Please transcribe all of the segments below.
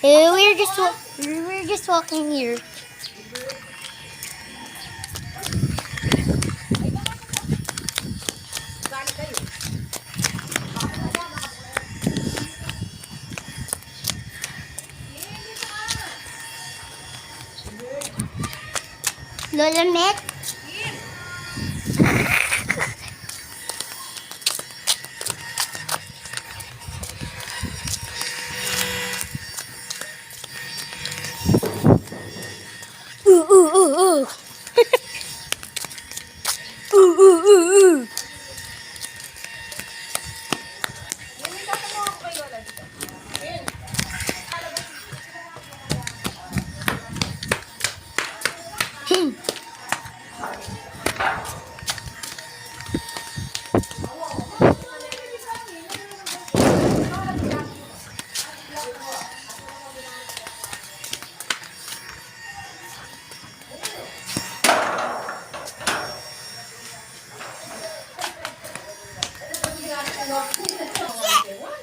We're just walking here. Lola Met? Ooh. Ooh.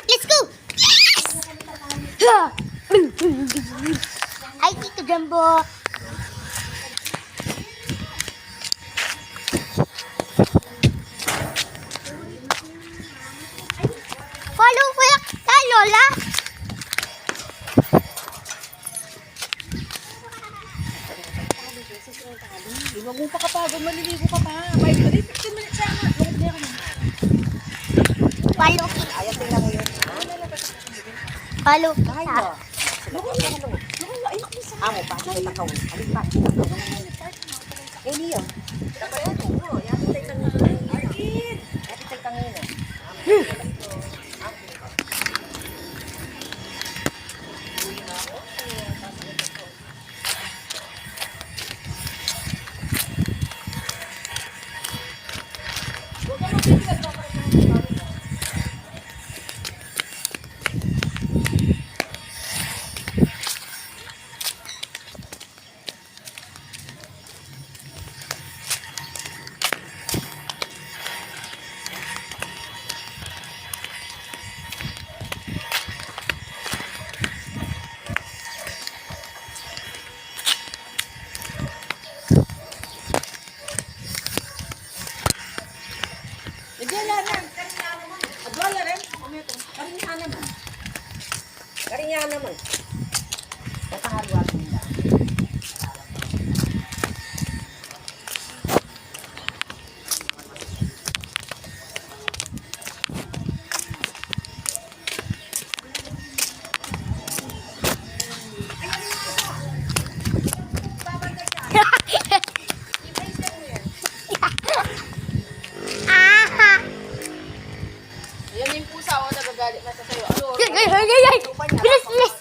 Let's go! Yes! Hi, Tito Jumbo. Follow ko lang ka, Lola. Huwag mo pa kapagod, maliligo ka pa. 15 minutes sana. Lungod niya ka na. Follow kita. Ayaw, tingnan mo yun. Follow Ay, kita. no. Lungod niya ka na. Lungod na, ayok mo sa. Amo pa, kita ka. Alik pa. Eh, niyo. Dapat ito. Yan, itay kang Arkin. Yan, itay kang Karinya naman. Kataharuan nila. Yan yung pusa o nagagalit na sa sayo. Ano? Ay! Bilis!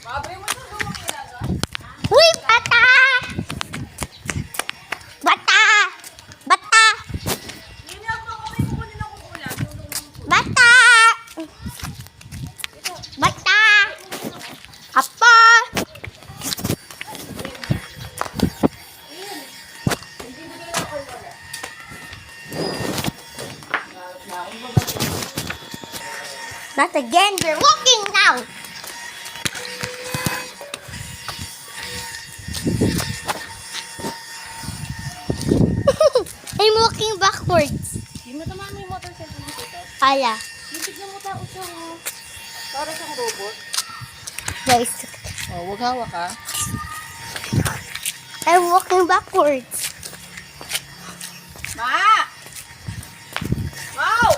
Mabre mo ito. Lumang ilaga. Uy, bata! Bata! Bata! Hindi ako kami kukunin ang kukulang. Bata! Bata! Apa! Not again, we're walking now! I'm walking backwards. Hindi mo tamaan mo yung motorcycle dito. Ala. Hindi mo tao siya. Para siyang robot. Guys, Oh, wag hawak ka. I'm walking backwards. Ma! Wow!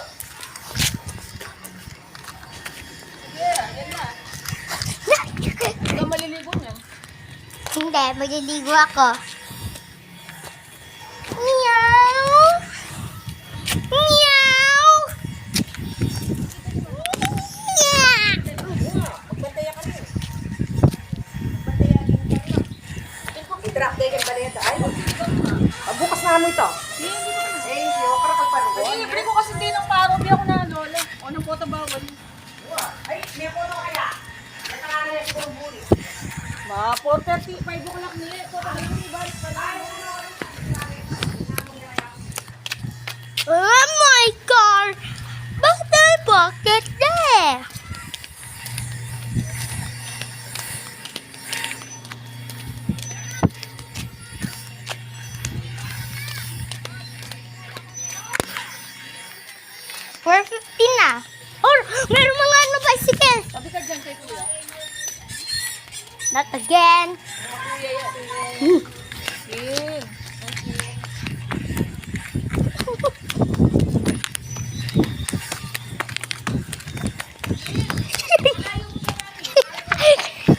Yeah, yan na. Huwag ka maliligo niyan. Hindi, magliligo ako. Meow! Meow! Yeah! Magbantayan ka rin. I-drop day ka ba rin ito? Ay, bukas na mo ito. Eh, siyo, para kagparugon. Ay, libre ko kasi din ng paro. Di ako na lola. O ng pota bawal. Ay, may puno kaya. Nakarana niya si Kumbuli. Ma, 4:30, 5 o'clock na eh. Pota bawal. Balik pa lang. Oh my car! Bakit may pocket na? 4:50 na. Or, meron mga ano, bicycle. Sabi ka dyan kay kuya. Not again. Kuya yan. King.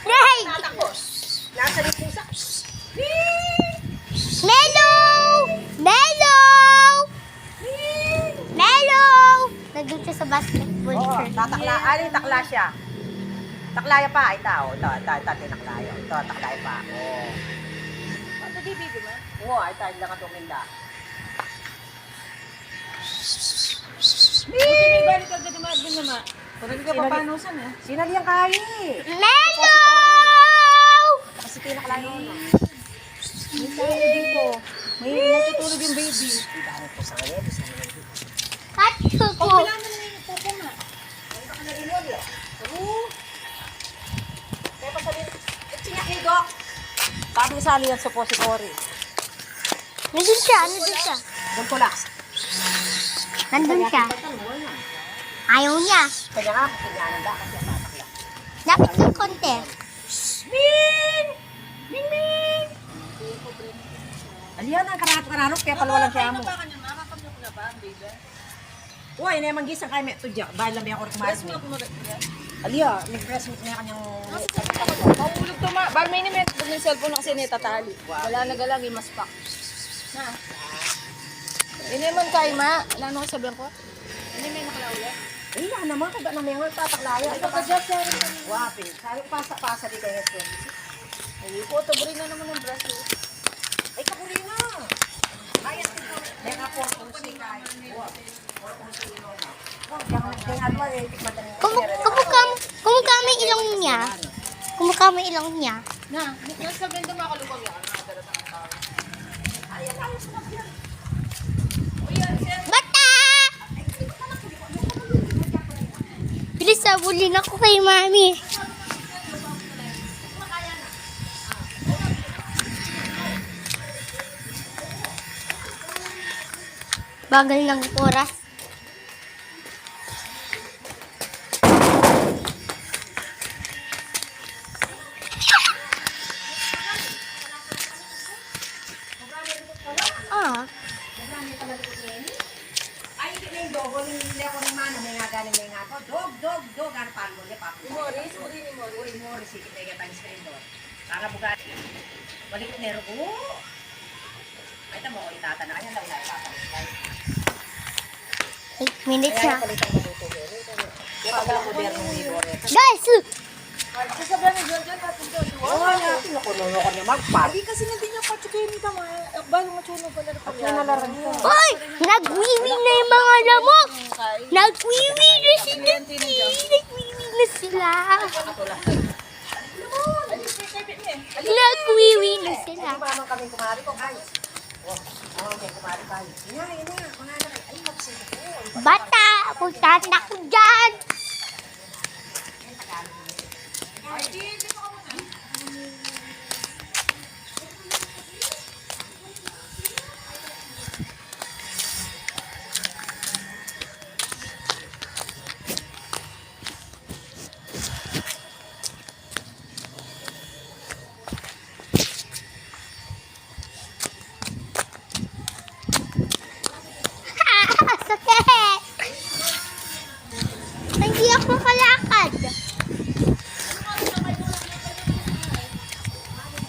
Nay! Nasa rin pusa. Melo! Melo! Melo! Nandun siya sa basketball Oo, court. tatakla. Alin, takla siya. Taklaya pa. Ito, tinaklaya. Ito, taklaya pa. Oo. Pato di baby mo? Oo, ito, hindi lang katuminda. Buti may balik ka gano'n din naman. Pero hindi ka papanusan eh. Sinali ang kahi. Melo! Kasi tinaklaya mo. May tao dito. May natutulog yung baby. Dami po sa kanya. Atso ko. Kailangan na yung pupo nga. Kaya pa sabihin, siya kay Doc. Sabi sa alin ang suppository. Nandun siya, nandun siya. Doon ko laks. Nandun siya. Ayaw niya. Kaya nga, kinyanan ba kasi ang tatakla. Dapat yung konti. Min! Min, min! Aliyan ang karanot kaya pala walang kaya mo. Ano ba kanya? Makakapnyo ko na ba, baby? Uy, na yung gisang kaya may tudyak. Bahal lang ba yung ako kumaris Yes, mo? mo kumagad niya. Aliya, nag-press mo na kanyang... Mahulog to ma. Bag may nimit. Bag yung cellphone na kasi nitatali. Wala na galang, imaspak. Na. Ini man kay ma. Wala na ko sabihan ko. Ini may nakalawla. Ay, yan naman, kada na may mga tataklaya. Ay, pagka-just sa rin. Wapin. Sabi pasa-pasa di kayo sa Ay, photo bring na naman ng braso. Ay, kakuli na. Ayat ito. May nga po, kung sikay. Kumukha may ilong niya. Kumukha may ilong niya. Na, nasa sabihin daw makalupag yan. Nakadaratang ang tao. Bata! Bilis na, bulin ako kay mami. Bagal ng oras. Ah, Ay, hindi yung dogo, hindi ako ng mana, may nga galing may nga ako. Dog, ano pa mo, di pa. Morris, uri ni Morris. Uy, Morris, ikit na yung tangis kayo doon. Para bugat. Balik ko nero ko. Ay, tamo ko, itata na kanya, lang na itata. 8 minutes Kaya na. palitan mo dito, pero. Kaya pag ako der ng libore. Guys, look! Sasabihan ni John John, natin John. Oo, natin ako, nuno ko niya magpat. Hindi kasi hindi niya pachukin ni Tama. Balo nga chuno pala rin pala. Nalaran ko. Hoy! Nagwiwi na yung mga lamok! Nagwiwi na sila! Nagwiwi na sila! Nagwiwi na sila! Ay, mamang kami kumari ko, guys. Oh, okay, kumari tayo. Ina, kumari kayo. Ay, magsin ko. Bata! Punta ko dyan! Sakit! Hindi ako makalakad.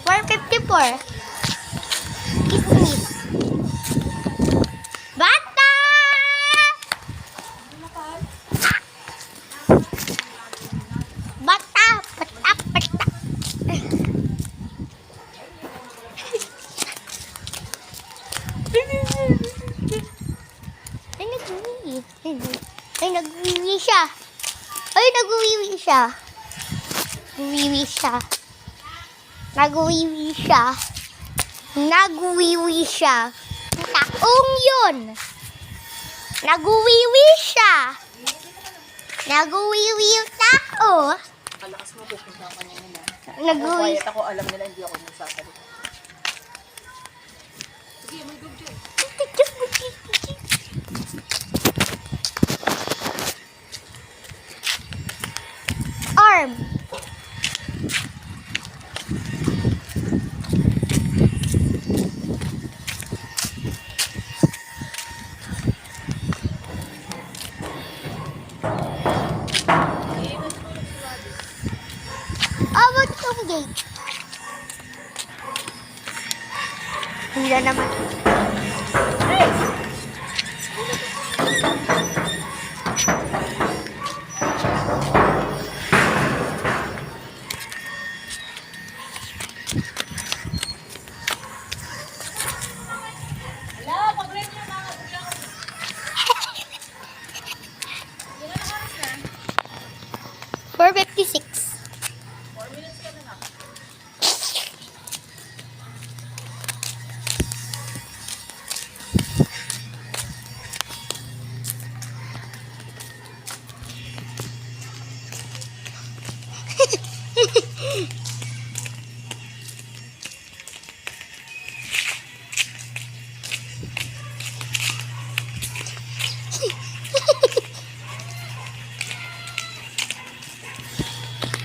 4:54. Kismis. Bata! Bata! Bata! Ay, nagwiwi. Ay, nagwiwi siya. Ay, nagwiwi siya. Nagwiwi siya. Nagwiwi siya. Nagwiwi siya. Taong yun. Nagwiwi siya. Nagwiwi yung tao. Kalakas mo, pupunta ka niya nila. Nagwiwi. Quiet ako, alam nila hindi ako magsasalita. Sige, may good job. confirm. Abot tong gate. Hindi naman. Wala, pag-rent niya mga buglang. 4:56. 4 minutes ka na na.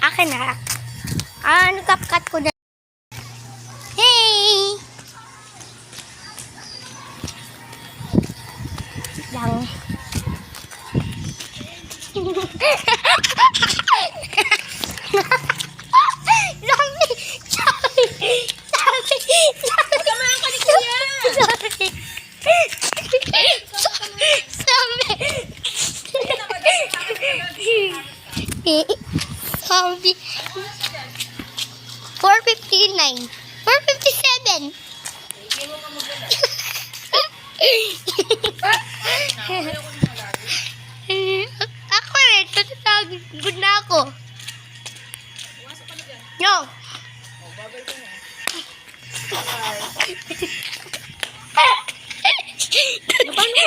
Akin na. Nagkapkat ko na. Hey! Lang. Sabi. 4:59. 4:57. Ako eh, tatagod na ako. No.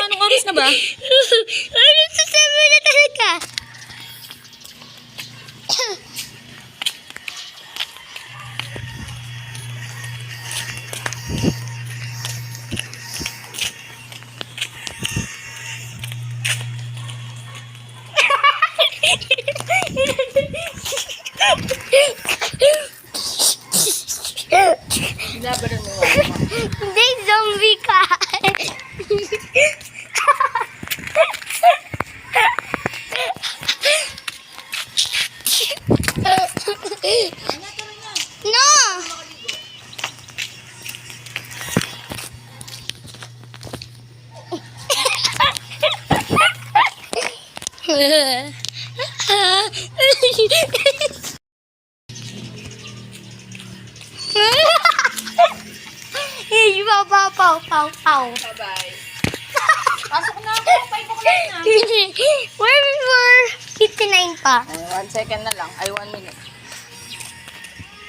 Anong oras na ba? Ano sasabihin na talaga? Laban mo. Hindi, zombie ka. No! Pow, pow, pow. Bye-bye. Pasok na ako. 5 o'clock na. We're 59 pa. 1 second na lang. Ay, 1 minute.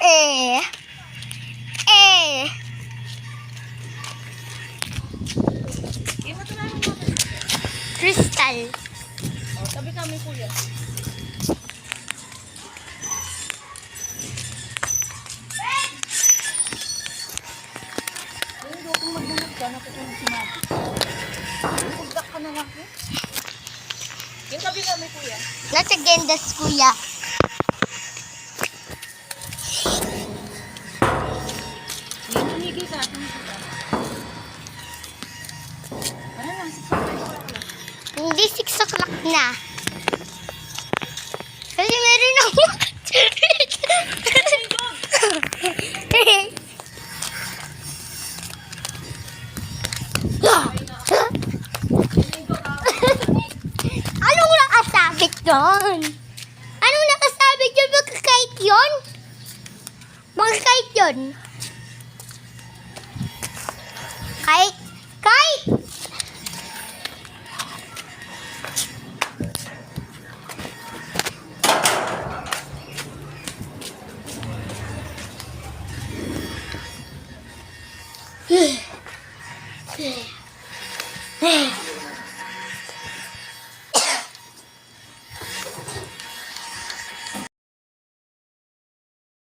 Eh. Crystal. Oh, tabi kami kuya. Hindi ako magdulog ka. Nakita mo sinabi. Pagdak ka na lang. Yung tabi kami kuya. Nasa Gendas, kuya. Hindi tumigil sa akin. Ano lang, 6 o'clock lang. Hindi 6 o'clock na. Kasi meron ako. Anong nakasabit doon? Anong nakasabit yun? Magkakait yun? Magkakait yun? Kite? Kite?